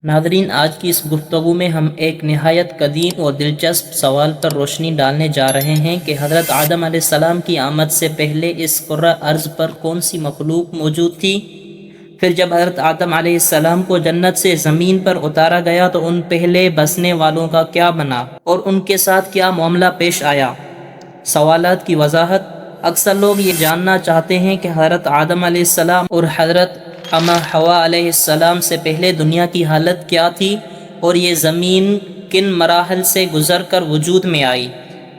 ناظرین، آج کی اس گفتگو میں ہم ایک نہایت قدیم اور دلچسپ سوال پر روشنی ڈالنے جا رہے ہیں کہ حضرت آدم علیہ السلام کی آمد سے پہلے اس کرۂ ارض پر کون سی مخلوق موجود تھی؟ پھر جب حضرت آدم علیہ السلام کو جنت سے زمین پر اتارا گیا تو ان پہلے بسنے والوں کا کیا بنا اور ان کے ساتھ کیا معاملہ پیش آیا؟ سوالات کی وضاحت: اکثر لوگ یہ جاننا چاہتے ہیں کہ حضرت آدم علیہ السلام اور حضرت حوا علیہ السلام سے پہلے دنیا کی حالت کیا تھی اور یہ زمین کن مراحل سے گزر کر وجود میں آئی۔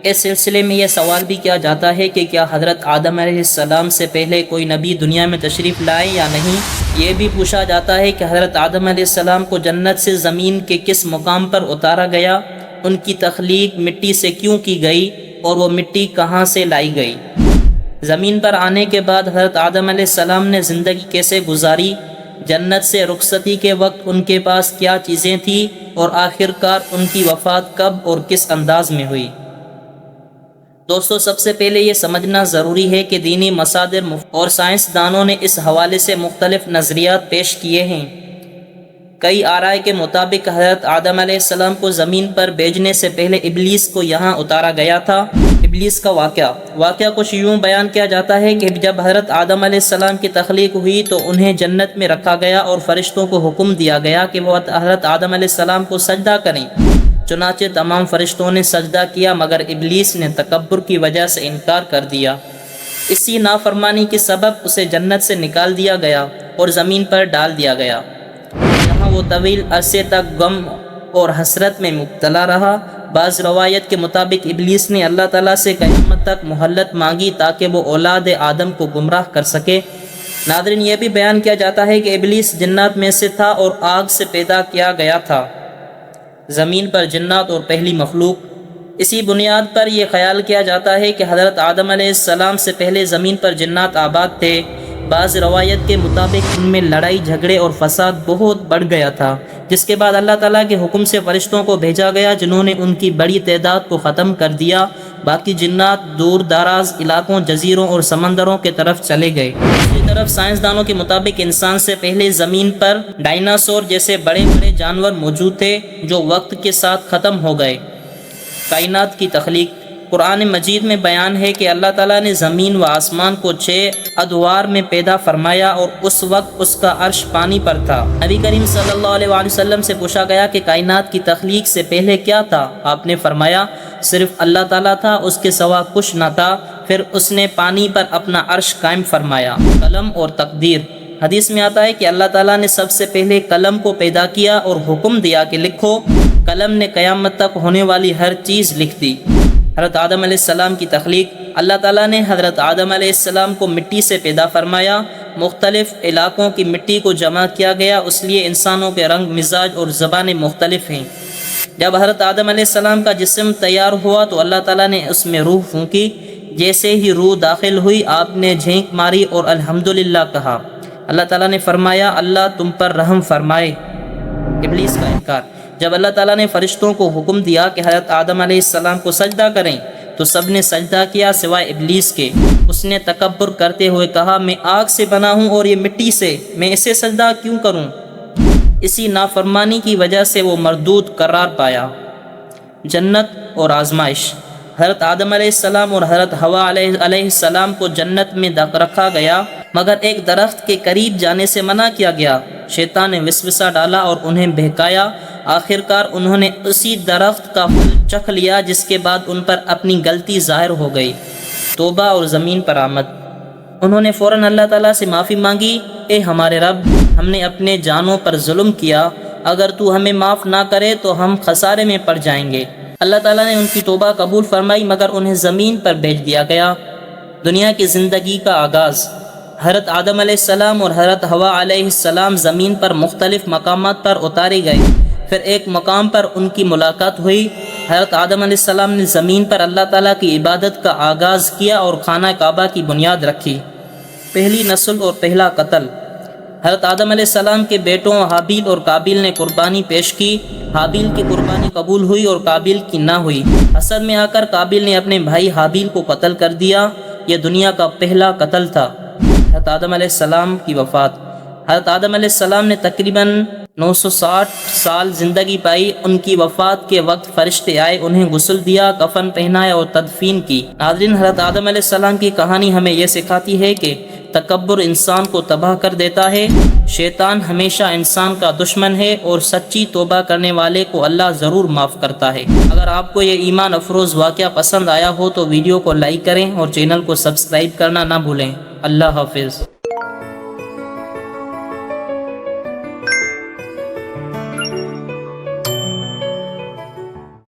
اس سلسلے میں یہ سوال بھی کیا جاتا ہے کہ کیا حضرت آدم علیہ السلام سے پہلے کوئی نبی دنیا میں تشریف لائے یا نہیں۔ یہ بھی پوچھا جاتا ہے کہ حضرت آدم علیہ السلام کو جنت سے زمین کے کس مقام پر اتارا گیا، ان کی تخلیق مٹی سے کیوں کی گئی اور وہ مٹی کہاں سے لائی گئی۔ زمین پر آنے کے بعد حضرت آدم علیہ السلام نے زندگی کیسے گزاری، جنت سے رخصتی کے وقت ان کے پاس کیا چیزیں تھیں اور آخر کار ان کی وفات کب اور کس انداز میں ہوئی۔ دوستو، سب سے پہلے یہ سمجھنا ضروری ہے کہ دینی مصادر اور سائنسدانوں نے اس حوالے سے مختلف نظریات پیش کیے ہیں۔ کئی آرائے کے مطابق حضرت آدم علیہ السلام کو زمین پر بھیجنے سے پہلے ابلیس کو یہاں اتارا گیا تھا۔ ابلیس کا واقعہ کچھ یوں بیان کیا جاتا ہے کہ جب حضرت آدم علیہ السلام کی تخلیق ہوئی تو انہیں جنت میں رکھا گیا اور فرشتوں کو حکم دیا گیا کہ وہ حضرت آدم علیہ السلام کو سجدہ کریں۔ چنانچہ تمام فرشتوں نے سجدہ کیا مگر ابلیس نے تکبر کی وجہ سے انکار کر دیا۔ اسی نافرمانی کے سبب اسے جنت سے نکال دیا گیا اور زمین پر ڈال دیا گیا۔ یہاں وہ طویل عرصے تک غم اور حسرت میں مبتلا رہا۔ بعض روایت کے مطابق ابلیس نے اللہ تعالیٰ سے قیامت تک مہلت مانگی تاکہ وہ اولاد آدم کو گمراہ کر سکے۔ ناظرین، یہ بھی بیان کیا جاتا ہے کہ ابلیس جنات میں سے تھا اور آگ سے پیدا کیا گیا تھا۔ زمین پر جنات اور پہلی مخلوق۔ اسی بنیاد پر یہ خیال کیا جاتا ہے کہ حضرت آدم علیہ السلام سے پہلے زمین پر جنات آباد تھے۔ بعض روایت کے مطابق ان میں لڑائی جھگڑے اور فساد بہت بڑھ گیا تھا، جس کے بعد اللہ تعالیٰ کے حکم سے فرشتوں کو بھیجا گیا جنہوں نے ان کی بڑی تعداد کو ختم کر دیا۔ باقی جنات دور دراز علاقوں، جزیروں اور سمندروں کے طرف چلے گئے۔ دوسری طرف سائنسدانوں کے مطابق انسان سے پہلے زمین پر ڈائناسور جیسے بڑے بڑے جانور موجود تھے جو وقت کے ساتھ ختم ہو گئے۔ کائنات کی تخلیق۔ قرآن مجید میں بیان ہے کہ اللہ تعالیٰ نے زمین و آسمان کو 6 ادوار میں پیدا فرمایا اور اس وقت اس کا عرش پانی پر تھا۔ نبی کریم صلی اللہ علیہ وآلہ وسلم سے پوچھا گیا کہ کائنات کی تخلیق سے پہلے کیا تھا؟ آپ نے فرمایا صرف اللہ تعالیٰ تھا، اس کے سوا کچھ نہ تھا۔ پھر اس نے پانی پر اپنا عرش قائم فرمایا۔ قلم اور تقدیر۔ حدیث میں آتا ہے کہ اللہ تعالیٰ نے سب سے پہلے قلم کو پیدا کیا اور حکم دیا کہ لکھو۔ قلم نے قیامت تک ہونے والی ہر چیز لکھ دی۔ حضرت آدم علیہ السلام کی تخلیق۔ اللہ تعالیٰ نے حضرت آدم علیہ السلام کو مٹی سے پیدا فرمایا۔ مختلف علاقوں کی مٹی کو جمع کیا گیا، اس لیے انسانوں کے رنگ، مزاج اور زبانیں مختلف ہیں۔ جب حضرت آدم علیہ السلام کا جسم تیار ہوا تو اللہ تعالیٰ نے اس میں روح پھونکی۔ جیسے ہی روح داخل ہوئی آپ نے جھینک ماری اور الحمدللہ کہا۔ اللہ تعالیٰ نے فرمایا اللہ تم پر رحم فرمائے۔ ابلیس کا انکار۔ جب اللہ تعالیٰ نے فرشتوں کو حکم دیا کہ حضرت آدم علیہ السلام کو سجدہ کریں تو سب نے سجدہ کیا سوائے ابلیس کے۔ اس نے تکبر کرتے ہوئے کہا میں آگ سے بنا ہوں اور یہ مٹی سے، میں اسے سجدہ کیوں کروں؟ اسی نافرمانی کی وجہ سے وہ مردود قرار پایا۔ جنت اور آزمائش۔ حضرت آدم علیہ السلام اور حضرت حوا علیہ السلام کو جنت میں رکھا گیا مگر ایک درخت کے قریب جانے سے منع کیا گیا۔ شیطان نے وسوسہ ڈالا اور انہیں بہکایا۔ آخر کار انہوں نے اسی درخت کا پھل چکھ لیا جس کے بعد ان پر اپنی غلطی ظاہر ہو گئی۔ توبہ اور زمین پر آمد۔ انہوں نے فوراً اللہ تعالیٰ سے معافی مانگی، اے ہمارے رب، ہم نے اپنے جانوں پر ظلم کیا، اگر تو ہمیں معاف نہ کرے تو ہم خسارے میں پڑ جائیں گے۔ اللہ تعالیٰ نے ان کی توبہ قبول فرمائی مگر انہیں زمین پر بھیج دیا گیا۔ دنیا کی زندگی کا آغاز۔ حضرت آدم علیہ السلام اور حضرت حوا علیہ السلام زمین پر مختلف مقامات پر اتارے گئے۔ پھر ایک مقام پر ان کی ملاقات ہوئی۔ حضرت آدم علیہ السلام نے زمین پر اللہ تعالیٰ کی عبادت کا آغاز کیا اور خانہ کعبہ کی بنیاد رکھی۔ پہلی نسل اور پہلا قتل۔ حضرت آدم علیہ السلام کے بیٹوں حابیل اور قابیل نے قربانی پیش کی۔ حابیل کی قربانی قبول ہوئی اور قابیل کی نہ ہوئی۔ حسد میں آ کر قابیل نے اپنے بھائی حابیل کو قتل کر دیا۔ یہ دنیا کا پہلا قتل تھا۔ حضرت آدم علیہ السلام کی وفات۔ حضرت آدم علیہ السلام نے تقریباً 960 سال زندگی پائی۔ ان کی وفات کے وقت فرشتے آئے، انہیں غسل دیا، کفن پہنایا اور تدفین کی۔ ناظرین، حضرت آدم علیہ السلام کی کہانی ہمیں یہ سکھاتی ہے کہ تکبر انسان کو تباہ کر دیتا ہے۔ شیطان ہمیشہ انسان کا دشمن ہے اور سچی توبہ کرنے والے کو اللہ ضرور معاف کرتا ہے۔ اگر آپ کو یہ ایمان افروز واقعہ پسند آیا ہو تو ویڈیو کو لائک کریں اور چینل کو سبسکرائب کرنا نہ بھولیں۔ اللہ حافظ۔